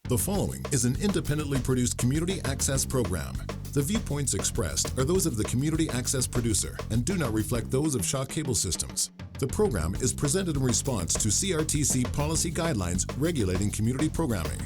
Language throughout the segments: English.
The following is an independently produced community access program. The viewpoints expressed are those of the community access producer and do not reflect those of Shaw Cable Systems. The program is presented in response to CRTC policy guidelines regulating community programming.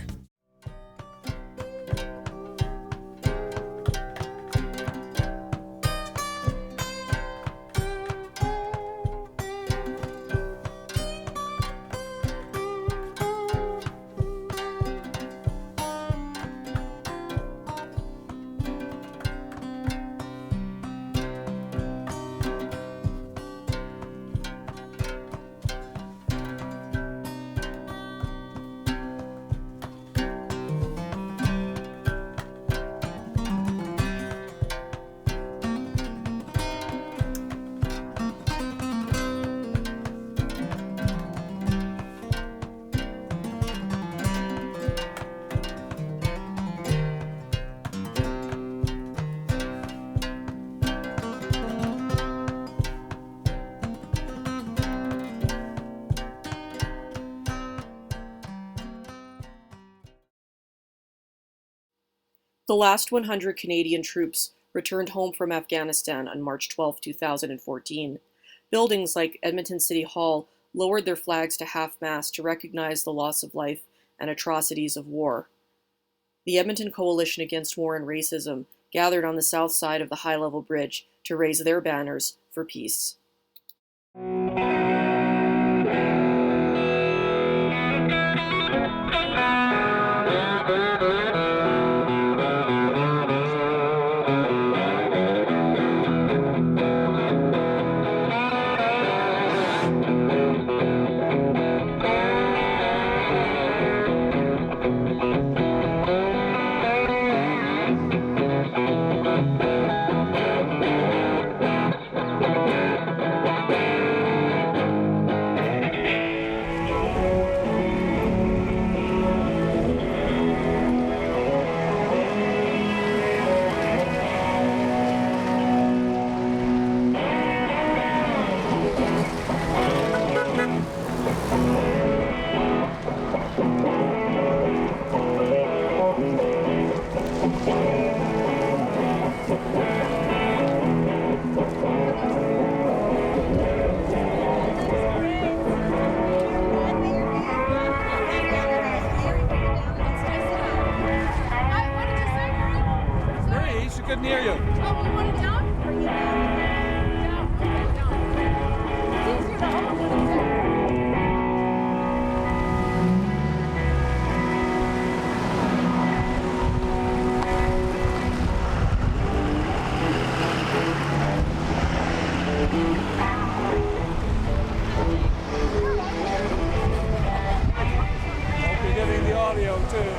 The last 100 Canadian troops returned home from Afghanistan on March 12, 2014. Buildings like Edmonton City Hall lowered their flags to half-mast to recognize the loss of life and atrocities of war. The Edmonton Coalition Against War and Racism gathered on the south side of the high-level bridge to raise their banners for peace. Couldn't hear you. Oh, you want it down? Or you down? Okay, down. It's easier to hold than it is. Hope you're getting the audio too.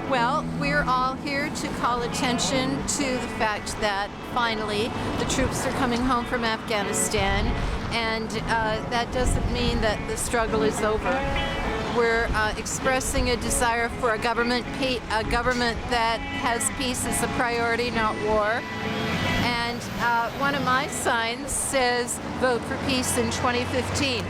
Well, we're all here to call attention to the fact that finally the troops are coming home from Afghanistan, and that doesn't mean that the struggle is over. We're expressing a desire for a government that has peace as a priority, not war. And one of my signs says, "Vote for peace in 2015."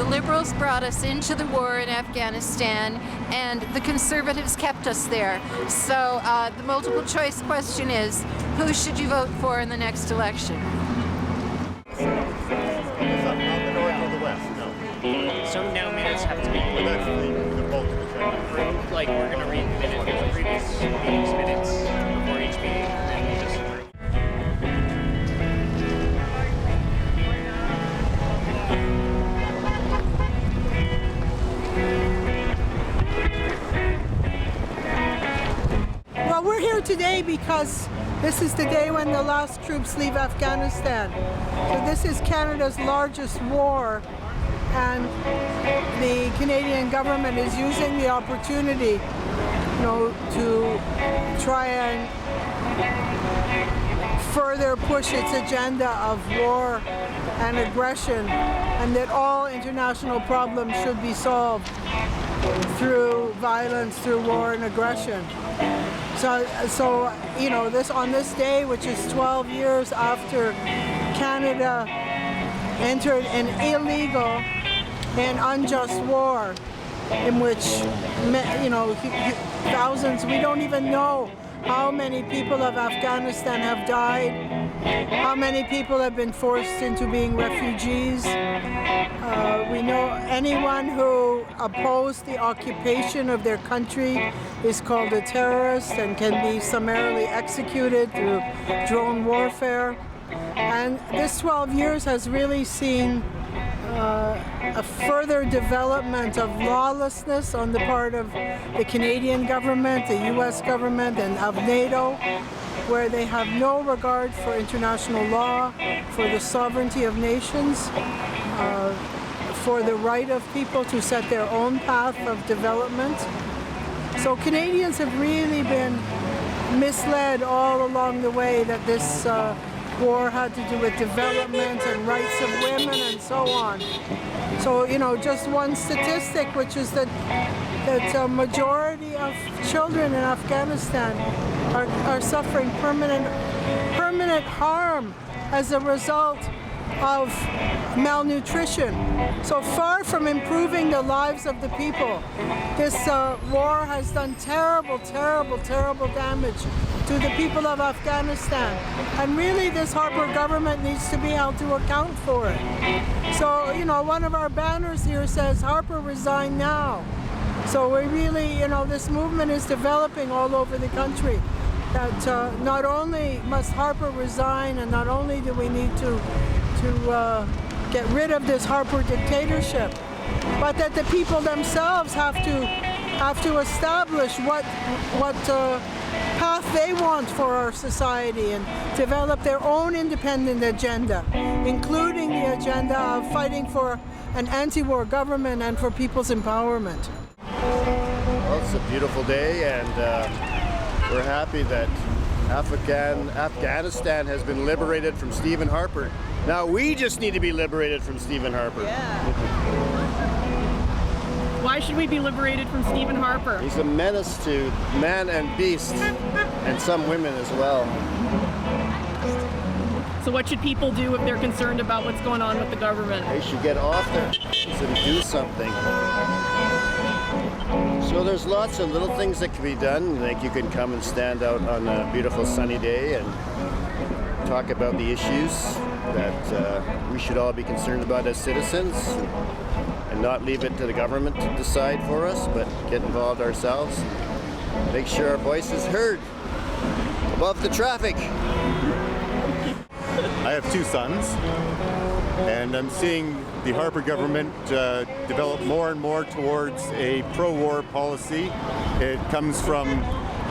The Liberals brought us into the war in Afghanistan, and the Conservatives kept us there. So the multiple choice question is, who should you vote for in the next election? So no minutes have to be like we're going to read the previous meeting's minutes before each meeting, and then we'll just Well, we're here today because this is the day when the last troops leave Afghanistan. So this is Canada's largest war, and the Canadian government is using the opportunity, to try and further push its agenda of war and aggression, and that all international problems should be solved through violence, through war and aggression. So on this day, which is 12 years after Canada entered an illegal and unjust war in which, thousands, we don't even know how many people of Afghanistan have died, how many people have been forced into being refugees. We know anyone who opposed the occupation of their country is called a terrorist and can be summarily executed through drone warfare. And this 12 years has really seen a further development of lawlessness on the part of the Canadian government, the US government, and of NATO, where they have no regard for international law, for the sovereignty of nations, for the right of people to set their own path of development. So Canadians have really been misled all along the way that this war had to do with development and rights of women and so on. So, just one statistic, which is that a majority of children in Afghanistan are suffering permanent harm as a result of malnutrition. So far from improving the lives of the people, this war has done terrible, terrible, terrible damage to the people of Afghanistan. And really this Harper government needs to be held to account for it. So, one of our banners here says, Harper resign now. So we really, this movement is developing all over the country. That not only must Harper resign, and not only do we need to get rid of this Harper dictatorship, but that the people themselves have to establish what path they want for our society and develop their own independent agenda, including the agenda of fighting for an anti-war government and for people's empowerment. Well, it's a beautiful day, and we're happy that Afghanistan has been liberated from Stephen Harper. Now we just need to be liberated from Stephen Harper. Yeah. Why should we be liberated from Stephen Harper? He's a menace to man and beast, and some women as well. So what should people do if they're concerned about what's going on with the government? They should get off their asses and do something. So there's lots of little things that can be done. Like you can come and stand out on a beautiful sunny day and talk about the issues that we should all be concerned about as citizens, and not leave it to the government to decide for us, but get involved ourselves. Make sure our voice is heard above the traffic. I have two sons, and I'm seeing the Harper government develop more and more towards a pro-war policy. It comes from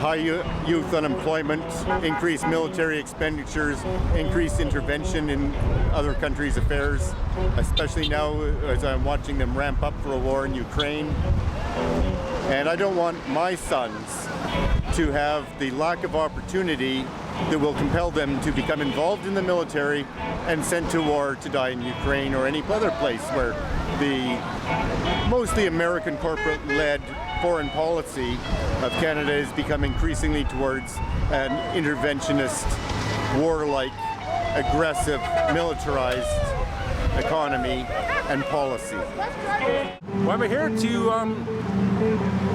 high youth unemployment, increased military expenditures, increased intervention in other countries' affairs, especially now as I'm watching them ramp up for a war in Ukraine. And I don't want my sons to have the lack of opportunity that will compel them to become involved in the military and sent to war to die in Ukraine or any other place where the mostly American corporate-led foreign policy of Canada has become increasingly towards an interventionist, warlike, aggressive, militarized economy, and policy. Well, I'm here to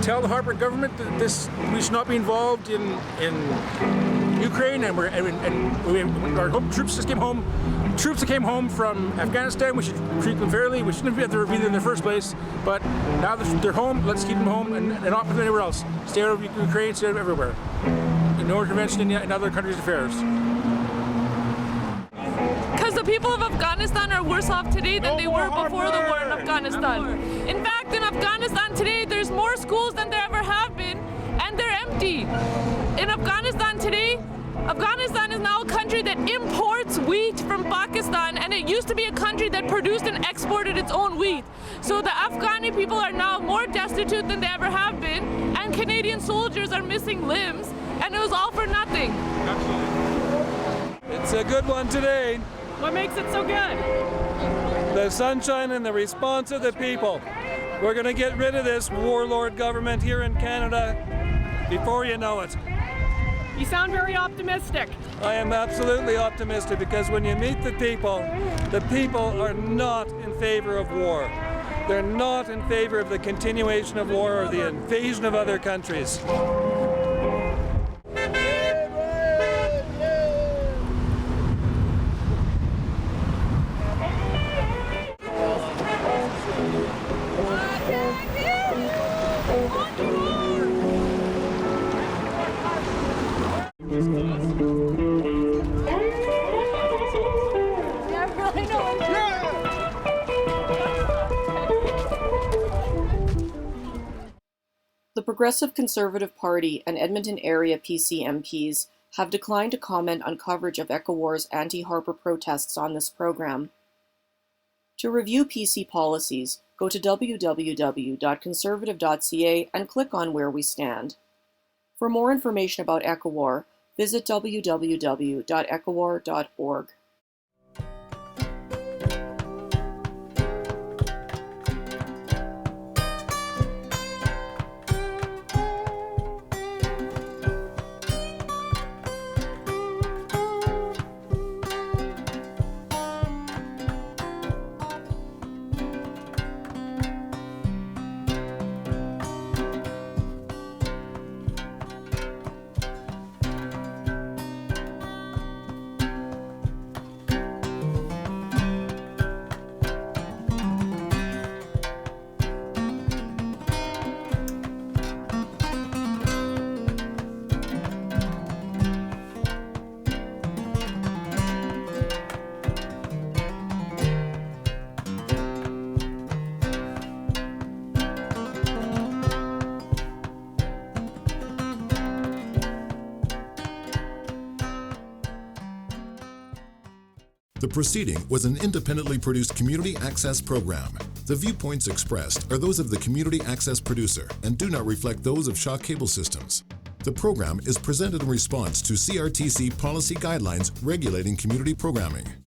tell the Harper government that we should not be involved in Ukraine, and our troops just came home. Troops that came home from Afghanistan, we should treat them fairly. We shouldn't have been there in the first place. But now that they're home, let's keep them home and not put them anywhere else. Stay out of Ukraine, stay out of everywhere. No intervention in other countries' affairs. Because the people of Afghanistan are worse off today than they were before the war in Afghanistan. In fact, in Afghanistan today, there's more schools than there ever have been, and they're empty. In Afghanistan today, Afghanistan is now a country that imports wheat from Pakistan, and it used to be a country that produced and exported its own wheat. So the Afghani people are now more destitute than they ever have been, and Canadian soldiers are missing limbs, and it was all for nothing. It's a good one today. What makes it so good? The sunshine and the response of the people. We're going to get rid of this warlord government here in Canada before you know it. You sound very optimistic. I am absolutely optimistic because when you meet the people are not in favor of war. They're not in favor of the continuation of war or the invasion of other countries. The Progressive Conservative Party and Edmonton area PC MPs have declined to comment on coverage of ECAWAR's anti-Harper protests on this program. To review PC policies, go to www.conservative.ca and click on Where We Stand. For more information about ECAWAR, visit www.ecawar.org. The proceeding was an independently produced community access program. The viewpoints expressed are those of the community access producer and do not reflect those of Shaw Cable Systems. The program is presented in response to CRTC policy guidelines regulating community programming.